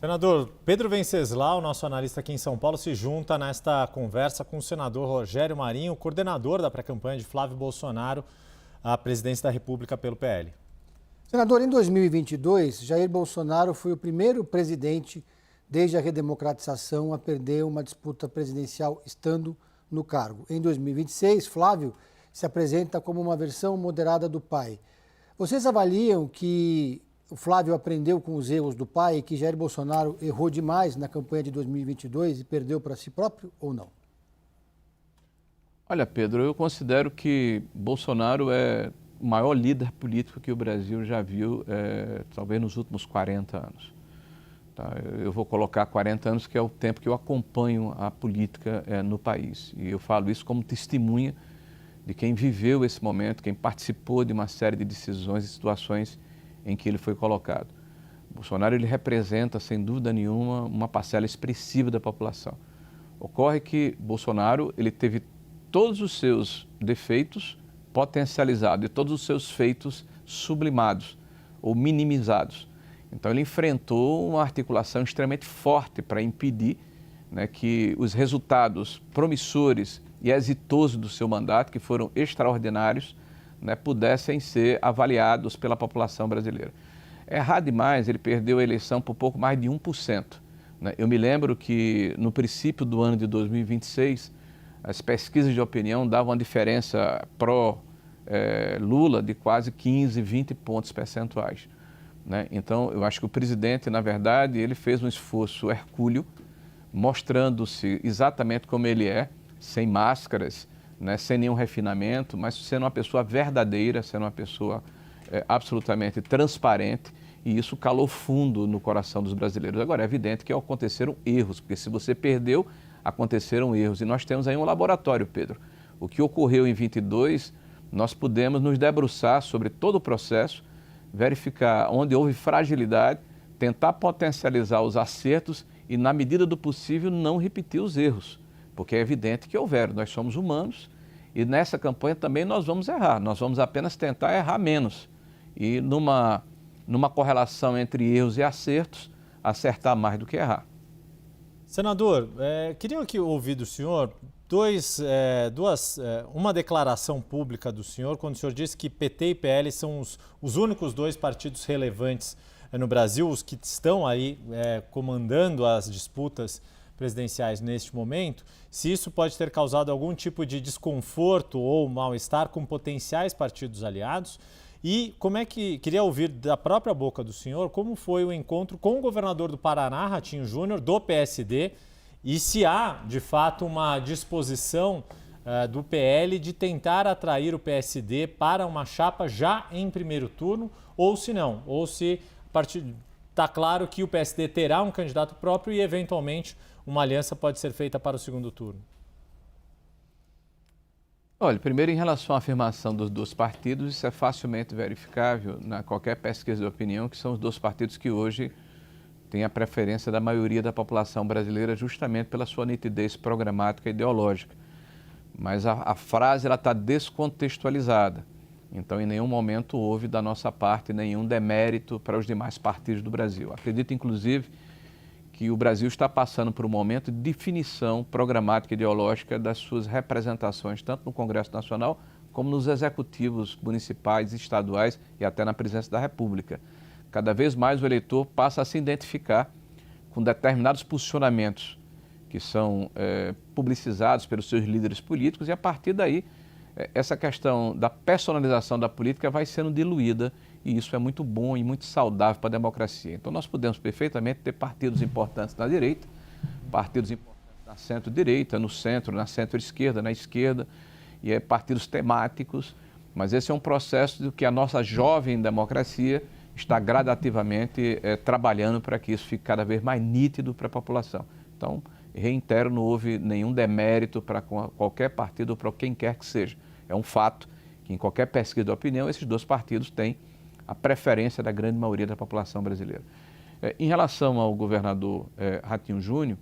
Senador Pedro Venceslau, nosso analista aqui em São Paulo, se junta nesta conversa com o senador Rogério Marinho, coordenador da pré-campanha de Flávio Bolsonaro à presidência da República pelo PL. Senador, em 2022, Jair Bolsonaro foi o primeiro presidente desde a redemocratização a perder uma disputa presidencial estando no cargo. Em 2026, Flávio se apresenta como uma versão moderada do pai. Vocês avaliam que o Flávio aprendeu com os erros do pai e que Jair Bolsonaro errou demais na campanha de 2022 e perdeu para si próprio ou não? Olha, Pedro, eu considero que Bolsonaro é o maior líder político que o Brasil já viu, talvez nos últimos 40 anos. Tá? Eu vou colocar 40 anos, que é o tempo que eu acompanho a política no país. E eu falo isso como testemunha de quem viveu esse momento, quem participou de uma série de decisões e situações em que ele foi colocado. Bolsonaro, ele representa, sem dúvida nenhuma, uma parcela expressiva da população. Ocorre que Bolsonaro, ele teve todos os seus defeitos potencializados e todos os seus feitos sublimados ou minimizados. Então, ele enfrentou uma articulação extremamente forte para impedir, né, que os resultados promissores e exitosos do seu mandato, que foram extraordinários, né, pudessem ser avaliados pela população brasileira. É errado demais, ele perdeu a eleição por pouco mais de 1%. Né? Eu me lembro que no princípio do ano de 2026, as pesquisas de opinião davam uma diferença pró-Lula de quase 15, 20 pontos percentuais. Né? Então, eu acho que o presidente, na verdade, ele fez um esforço hercúleo, mostrando-se exatamente como ele é, sem máscaras, né, sem nenhum refinamento, mas sendo uma pessoa verdadeira, sendo uma pessoa absolutamente transparente, e isso calou fundo no coração dos brasileiros. Agora, é evidente que aconteceram erros, porque se você perdeu, aconteceram erros. E nós temos aí um laboratório, Pedro. O que ocorreu em 22, nós pudemos nos debruçar sobre todo o processo, verificar onde houve fragilidade, tentar potencializar os acertos e, na medida do possível, não repetir os erros. Porque é evidente que houveram, nós somos humanos e nessa campanha também nós vamos errar, nós vamos apenas tentar errar menos e numa correlação entre erros e acertos, acertar mais do que errar. Senador, queria aqui ouvir do senhor uma declaração pública do senhor, quando o senhor disse que PT e PL são os únicos dois partidos relevantes no Brasil, os que estão aí comandando as disputas presidenciais neste momento, se isso pode ter causado algum tipo de desconforto ou mal-estar com potenciais partidos aliados e queria ouvir da própria boca do senhor como foi o encontro com o governador do Paraná, Ratinho Júnior, do PSD, e se há, de fato, uma disposição do PL de tentar atrair o PSD para uma chapa já em primeiro turno, ou se não, ou se está claro que o PSD terá um candidato próprio e, eventualmente, uma aliança pode ser feita para o segundo turno. Olha, primeiro em relação à afirmação dos dois partidos, isso é facilmente verificável na qualquer pesquisa de opinião, que são os dois partidos que hoje têm a preferência da maioria da população brasileira justamente pela sua nitidez programática e ideológica. Mas a frase está descontextualizada, então em nenhum momento houve da nossa parte nenhum demérito para os demais partidos do Brasil. Acredito, inclusive, que o Brasil está passando por um momento de definição programática e ideológica das suas representações, tanto no Congresso Nacional como nos executivos municipais, estaduais e até na presidência da República. Cada vez mais o eleitor passa a se identificar com determinados posicionamentos que são publicizados pelos seus líderes políticos e, a partir daí, essa questão da personalização da política vai sendo diluída e isso é muito bom e muito saudável para a democracia. Então, nós podemos perfeitamente ter partidos importantes na direita, partidos importantes na centro-direita, no centro, na centro-esquerda, na esquerda, e partidos temáticos, mas esse é um processo do que a nossa jovem democracia está gradativamente trabalhando para que isso fique cada vez mais nítido para a população. Então, reitero, não houve nenhum demérito para qualquer partido ou para quem quer que seja. É um fato que em qualquer pesquisa de opinião, esses dois partidos têm a preferência da grande maioria da população brasileira. Em relação ao governador Ratinho Júnior,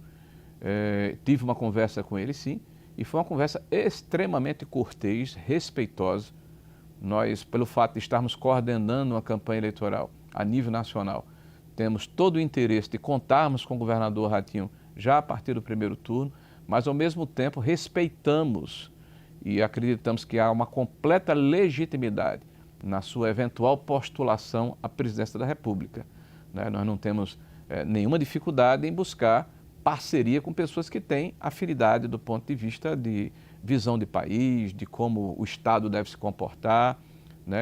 tive uma conversa com ele, sim, e foi uma conversa extremamente cortês, respeitosa. Nós, pelo fato de estarmos coordenando uma campanha eleitoral a nível nacional, temos todo o interesse de contarmos com o governador Ratinho já a partir do primeiro turno, mas ao mesmo tempo respeitamos e acreditamos que há uma completa legitimidade na sua eventual postulação à presidência da República. Nós não temos nenhuma dificuldade em buscar parceria com pessoas que têm afinidade do ponto de vista de visão de país, de como o Estado deve se comportar,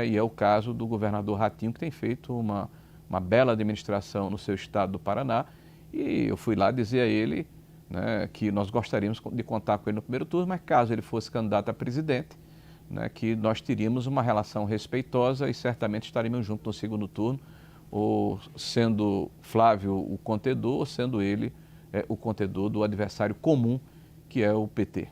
e é o caso do governador Ratinho, que tem feito uma bela administração no seu estado do Paraná, e eu fui lá dizer a ele que nós gostaríamos de contar com ele no primeiro turno, mas caso ele fosse candidato a presidente, que nós teríamos uma relação respeitosa e certamente estaríamos juntos no segundo turno, ou sendo Flávio o contendor, ou sendo ele o contendor do adversário comum, que é o PT.